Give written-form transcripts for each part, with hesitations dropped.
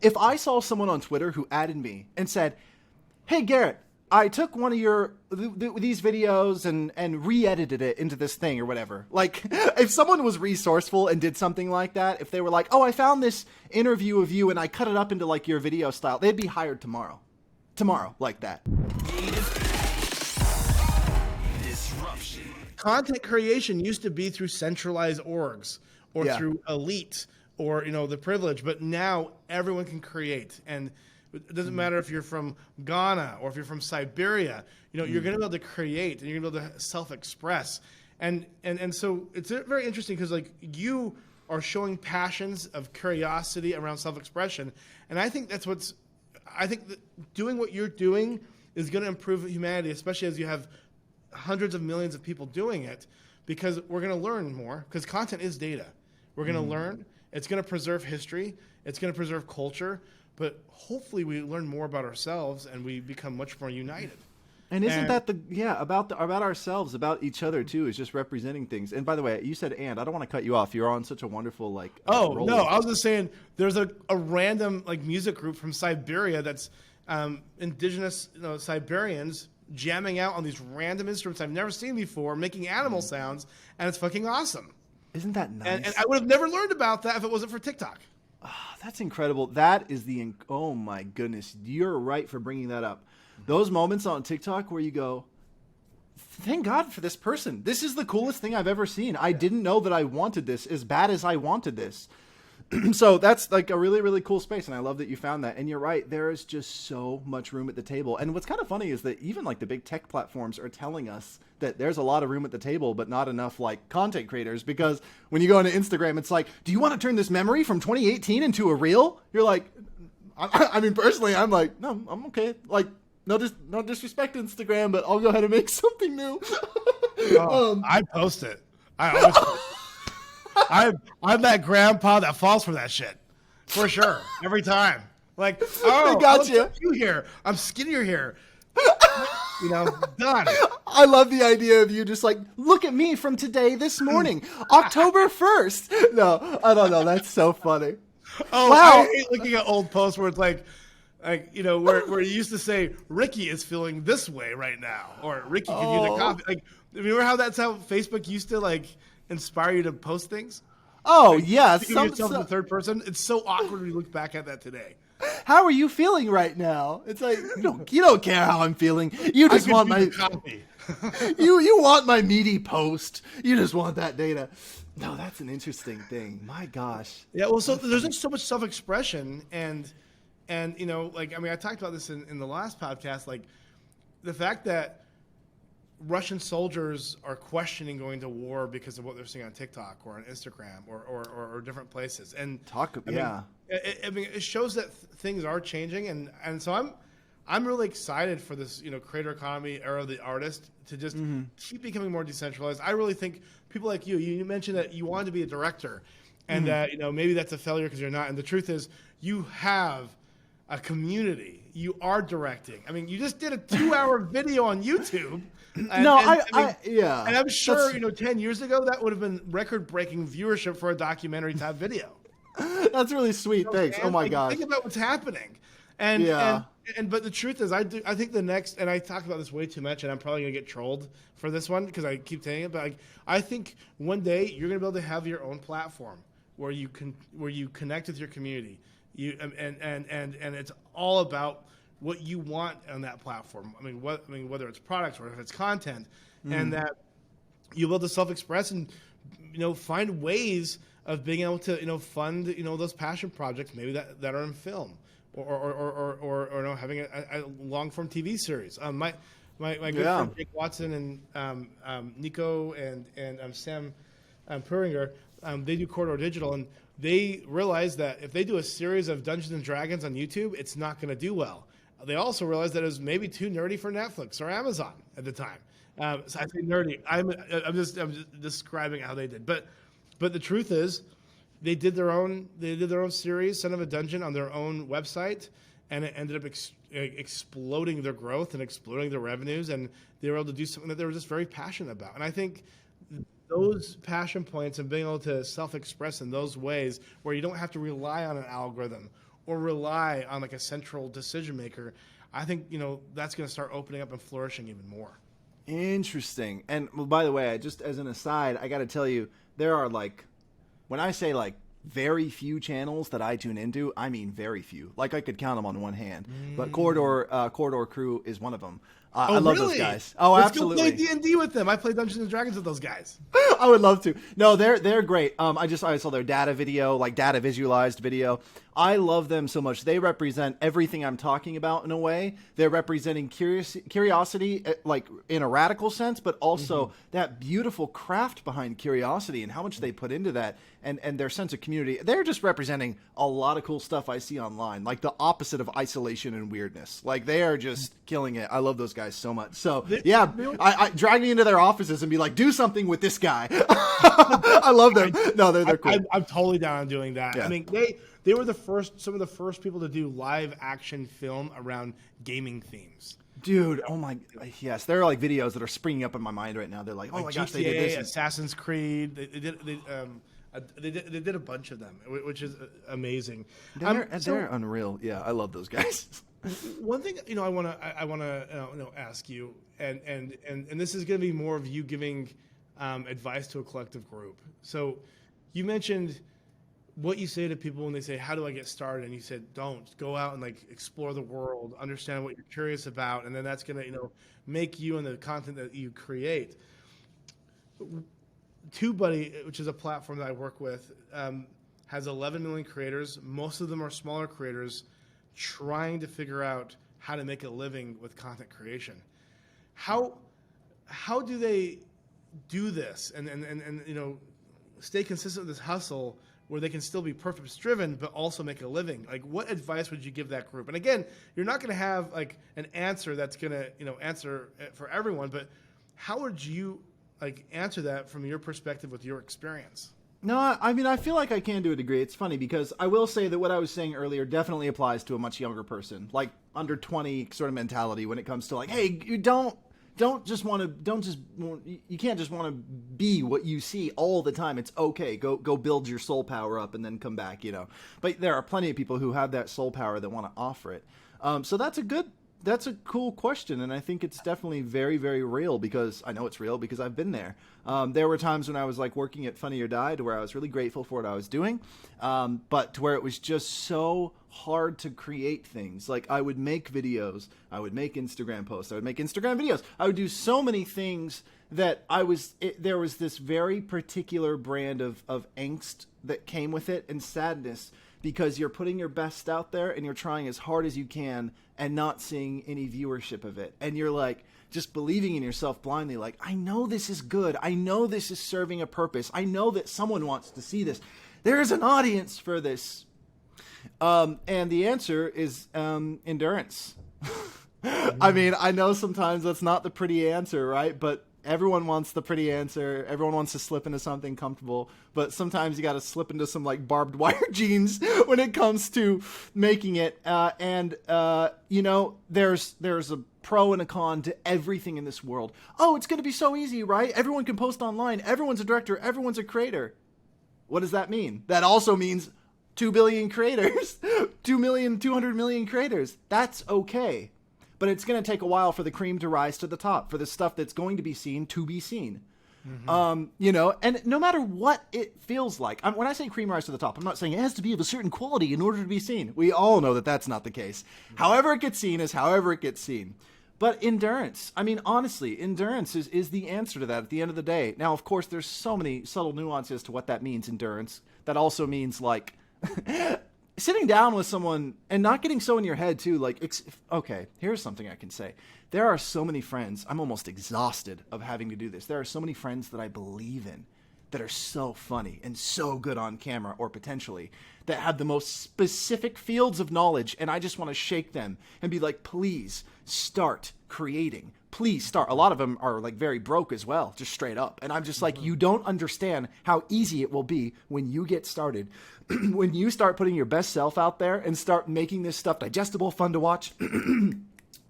if I saw someone on Twitter who added me and said, "Hey Garrett, I took one of your these videos and re-edited it into this thing or whatever." Like, if someone was resourceful and did something like that, if they were like, "Oh, I found this interview of you and I cut it up into like your video style," they'd be hired tomorrow. Tomorrow, like that. Disruption. Content creation used to be through centralized orgs or through elite or the privilege, but now everyone can create, and it doesn't matter if you're from Ghana or if you're from Siberia. You're going to be able to create and you're going to be able to self-express, and so it's very interesting because like you are showing passions of curiosity around self-expression, and I think that doing what you're doing is going to improve humanity, especially as you have hundreds of millions of people doing it, because we're going to learn more, because content is data. We're going to learn. It's going to preserve history. It's going to preserve culture. But hopefully we learn more about ourselves and we become much more united. And isn't that about ourselves, about each other too, is just representing things. And by the way, you said I don't want to cut you off. You're on such a wonderful roll. No, I was just saying there's a random music group from Siberia that's indigenous Siberians jamming out on these random instruments I've never seen before, making animal sounds, and it's fucking awesome. Isn't that nice? And I would have never learned about that if it wasn't for TikTok. Oh, that's incredible. That is oh my goodness. You're right for bringing that up. Those moments on TikTok where you go, thank God for this person. This is the coolest thing I've ever seen. I didn't know that I wanted this as bad as I wanted this. So that's like a really, really cool space. And I love that you found that. And you're right. There is just so much room at the table. And what's kind of funny is that even like the big tech platforms are telling us that there's a lot of room at the table, but not enough like content creators. Because when you go into Instagram, it's like, do you want to turn this memory from 2018 into a reel? You're like, I mean, personally, I'm like, no, I'm okay. Like, no disrespect to Instagram, but I'll go ahead and make something new. I post it. I always post it. I'm that grandpa that falls for that shit, for sure, every time. Like, I got you here. I'm skinnier here. Done. I love the idea of you just like, look at me from today, this morning, October 1st. No, I don't know. That's so funny. Oh, wow. I hate looking at old posts where it's like where you used to say, Ricky is feeling this way right now, or Ricky can use a coffee. Like, remember how that's how Facebook used to like inspire you to post things? Oh, yeah. Yourself in the third person. It's so awkward when you look back at that today. How are you feeling right now? It's like, you don't care how I'm feeling. You just want my copy. you want my meaty post. You just want that data. No, that's an interesting thing. My gosh. Yeah. Well, so there's just so much self-expression and I talked about this in the last podcast, like the fact that Russian soldiers are questioning going to war because of what they're seeing on TikTok or on Instagram or different places. And it shows that things are changing, and so I'm really excited for this creator economy era of the artist to just keep becoming more decentralized. I really think people like you mentioned that you wanted to be a director, and that maybe that's a failure because you're not. And the truth is, you have a community. You are directing. I mean, you just did a 2-hour video on YouTube. And I'm sure 10 years ago that would have been record-breaking viewership for a documentary type video. That's really sweet. Thanks. Oh my gosh. Think about what's happening. But the truth is, I think the next, and I talk about this way too much, and I'm probably gonna get trolled for this one because I keep saying it. But I think one day you're gonna be able to have your own platform where you connect with your community. And it's all about what you want on that platform. Whether it's products or if it's content, and that you'll be able to self-express and find ways of being able to fund those passion projects maybe that are in film or having a long-form TV series. My good friend Jake Watson and Nico and Sam Puringer, they do Corridor Digital, and they realized that if they do a series of Dungeons and Dragons on YouTube, it's not going to do well. They also realized that it was maybe too nerdy for Netflix or Amazon at the time. So I say nerdy. I'm just describing how they did. But the truth is, they did their own series, Son of a Dungeon, on their own website, and it ended up exploding their growth and exploding their revenues, and they were able to do something that they were just very passionate about. And I think those passion points and being able to self-express in those ways where you don't have to rely on an algorithm or rely on like a central decision maker, I think, that's going to start opening up and flourishing even more. Interesting. And by the way, just as an aside, I got to tell you, there are like, when I say like very few channels that I tune into, I mean very few. Like I could count them on one hand. But Corridor Crew is one of them. I love those guys. Oh, Let's absolutely. Let's go play D&D with them. I play Dungeons and Dragons with those guys. I would love to. No, they're great. I saw their data video, like data visualized video. I love them so much. They represent everything I'm talking about in a way. They're representing curiosity, like in a radical sense, but also that beautiful craft behind curiosity and how much they put into that, and their sense of community. They're just representing a lot of cool stuff I see online, like the opposite of isolation and weirdness. Like they are just killing it. I love those guys so much. So yeah, I drag me into their offices and be like, do something with this guy. I love them. No, they're cool. I'm totally down on doing that. Yeah. I mean, they were some of the first people to do live action film around gaming themes. Dude, oh my, yes, there are like videos that are springing up in my mind right now. They're like, oh my gosh, they did this. Assassin's Creed, they did a bunch of them, which is amazing. They're unreal. Yeah, I love those guys. One thing, I want to ask you, and this is going to be more of you giving advice to a collective group. So, you mentioned what you say to people when they say, "How do I get started?" And you said, "Don't go out and like explore the world, understand what you're curious about, and then that's going to make you and the content that you create." TubeBuddy, which is a platform that I work with, has 11 million creators. Most of them are smaller creators trying to figure out how to make a living with content creation. How do they do this and stay consistent with this hustle where they can still be purpose-driven but also make a living? Like, what advice would you give that group? And again, you're not going to have like an answer that's going to answer for everyone, but how would you like answer that from your perspective with your experience? No, I mean, I feel like I can to a degree. It's funny because I will say that what I was saying earlier definitely applies to a much younger person, like under 20 sort of mentality when it comes to like, hey, you you can't just want to be what you see all the time. It's okay. Go build your soul power up and then come back, But there are plenty of people who have that soul power that want to offer it. So that's a cool question, and I think it's definitely very, very real because I know it's real because I've been there. There were times when I was like working at Funny or Die to where I was really grateful for what I was doing, but to where it was just so hard to create things. Like I would make videos, I would make Instagram posts, I would make Instagram videos. I would do so many things that there was this very particular brand of angst that came with it and sadness because you're putting your best out there and you're trying as hard as you can and not seeing any viewership of it. And you're like just believing in yourself blindly, like, I know this is good. I know this is serving a purpose. I know that someone wants to see this. There is an audience for this. And the answer is endurance. I mean, I know sometimes that's not the pretty answer, right? But everyone wants the pretty answer. Everyone wants to slip into something comfortable, but sometimes you got to slip into some like barbed wire jeans when it comes to making it. There's a pro and a con to everything in this world. Oh, it's going to be so easy, right? Everyone can post online. Everyone's a director. Everyone's a creator. What does that mean? That also means 2 billion creators, 200 million creators. That's okay. But it's going to take a while for the cream to rise to the top, for the stuff that's going to be seen to be seen. Mm-hmm. And no matter what it feels like, when I say cream rise to the top, I'm not saying it has to be of a certain quality in order to be seen. We all know that that's not the case. Mm-hmm. However it gets seen is however it gets seen. But endurance, I mean, honestly, endurance is the answer to that at the end of the day. Now, of course, there's so many subtle nuances to what that means, endurance. That also means, like, sitting down with someone and not getting so in your head, too. Like, okay, here's something I can say. There are so many friends. I'm almost exhausted of having to do this. There are so many friends that I believe in that are so funny and so good on camera, or potentially, that have the most specific fields of knowledge, and I just want to shake them and be like, please start creating. Please start. A lot of them are like very broke as well, just straight up. And I'm just like, you don't understand how easy it will be when you get started. When you start putting your best self out there and start making this stuff digestible, fun to watch.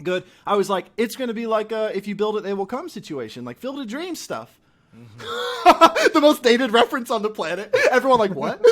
Good. I was like, it's going to be like a if you build it, they will come situation, like Field of Dreams stuff. Mm-hmm. The most dated reference on the planet. Everyone like, what?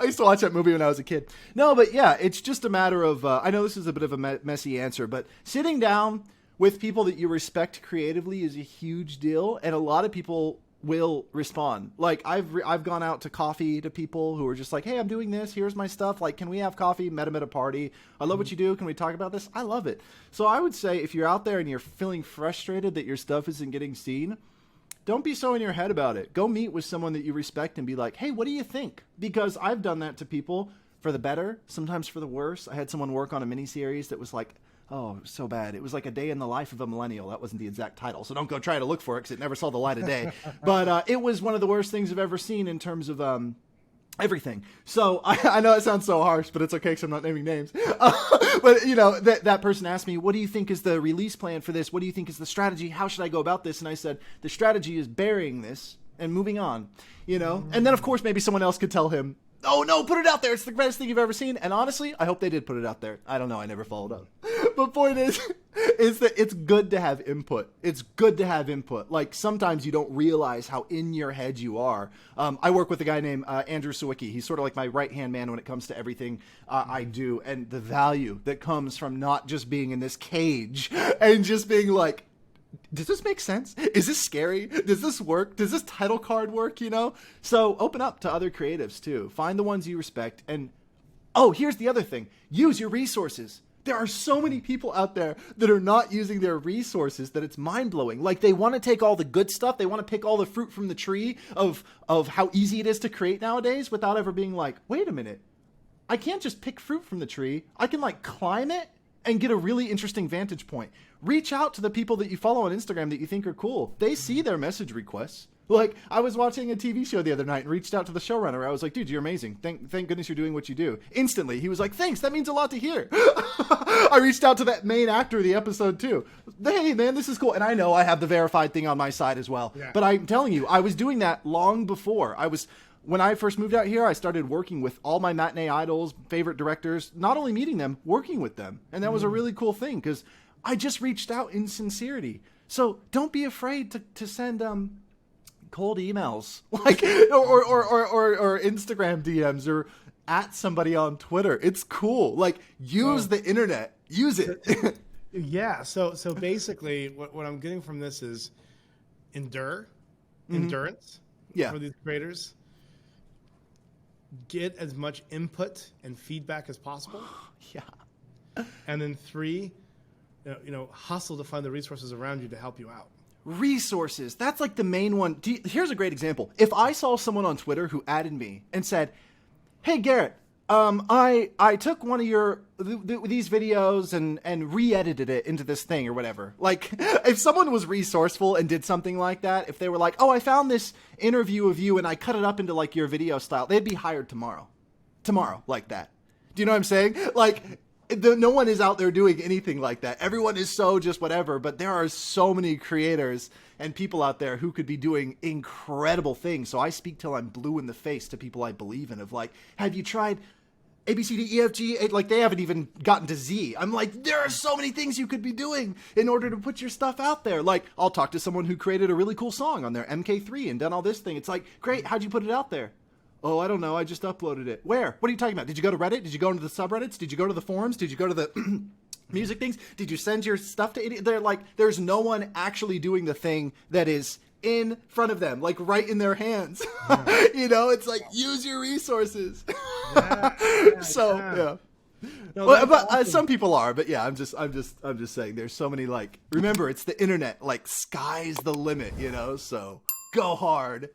I used to watch that movie when I was a kid. No, but yeah, it's just a matter of, I know this is a bit of a messy answer, but sitting down with people that you respect creatively is a huge deal. And a lot of people will respond. Like I've gone out to coffee to people who are just like, hey, I'm doing this. Here's my stuff. Like, can we have coffee? Met them at a party. I love what you do. Can we talk about this? I love it. So I would say if you're out there and you're feeling frustrated that your stuff isn't getting seen, don't be so in your head about it. Go meet with someone that you respect and be like, hey, what do you think? Because I've done that to people for the better, sometimes for the worse. I had someone work on a miniseries that was like, oh, so bad. It was like a day in the life of a millennial. That wasn't the exact title, so don't go try to look for it because it never saw the light of day. But it was one of the worst things I've ever seen in terms of everything. So I know it sounds so harsh, but it's okay because I'm not naming names. But, you know, that person asked me, what do you think is the release plan for this? What do you think is the strategy? How should I go about this? And I said, the strategy is burying this and moving on, you know? And then, of course, maybe someone else could tell him, oh, no, put it out there. It's the best thing you've ever seen. And honestly, I hope they did put it out there. I don't know. I never followed up. But point is that it's good to have input. It's good to have input. Like, sometimes you don't realize how in your head you are. I work with a guy named Andrew Sawicki. He's sort of like my right-hand man when it comes to everything I do. And the value that comes from not just being in this cage and just being like, does this make sense? Is this scary? Does this work? Does this title card work, you know? So open up to other creatives too. Find the ones you respect. And, oh, here's the other thing. Use your resources. There are so many people out there that are not using their resources that it's mind-blowing. Like, they want to take all the good stuff. They want to pick all the fruit from the tree of how easy it is to create nowadays without ever being like, wait a minute. I can't just pick fruit from the tree. I can, like, climb it and get a really interesting vantage point. Reach out to the people that you follow on Instagram that you think are cool. They see their message requests. Like, I was watching a TV show the other night and reached out to the showrunner. I was like, dude, you're amazing. Thank goodness you're doing what you do. Instantly, he was like, thanks. That means a lot to hear. I reached out to that main actor of the episode too. Hey, man, this is cool. And I know I have the verified thing on my side as well. Yeah. But I'm telling you, I was doing that long before. When I first moved out here, I started working with all my matinee idols, favorite directors, not only meeting them, working with them. And that was a really cool thing because I just reached out in sincerity. So don't be afraid to send cold emails, like or Instagram DMs or at somebody on Twitter. It's cool. Like, use the internet. Use it. Yeah. So basically, what I'm getting from this is endurance. Yeah. For these creators. Get as much input and feedback as possible. Yeah. And then 3, hustle to find the resources around you to help you out. Resources. That's like the main one. Here's a great example. If I saw someone on Twitter who added me and said, hey, Garrett, I took one of these videos and re-edited it into this thing or whatever. Like, if someone was resourceful and did something like that, if they were like, oh, I found this interview of you and I cut it up into like your video style, they'd be hired tomorrow like that. Do you know what I'm saying? Like, no one is out there doing anything like that. Everyone is so just whatever, but there are so many creators and people out there who could be doing incredible things. So I speak till I'm blue in the face to people I believe in of like, have you tried A, B, C, D, E, F, G? Like, they haven't even gotten to Z. I'm like, there are so many things you could be doing in order to put your stuff out there. Like, I'll talk to someone who created a really cool song on their MK3 and done all this thing. It's like, great, how'd you put it out there? Oh, I don't know. I just uploaded it. Where? What are you talking about? Did you go to Reddit? Did you go into the subreddits? Did you go to the forums? Did you go to the music things? Did you send your stuff to idiots? They're like, there's no one actually doing the thing that is in front of them, like right in their hands. Yeah. It's like, use your resources. Yeah. No, but awesome. Some people are, but yeah, I'm just saying there's so many, like, remember, it's the internet, like, sky's the limit, so go hard.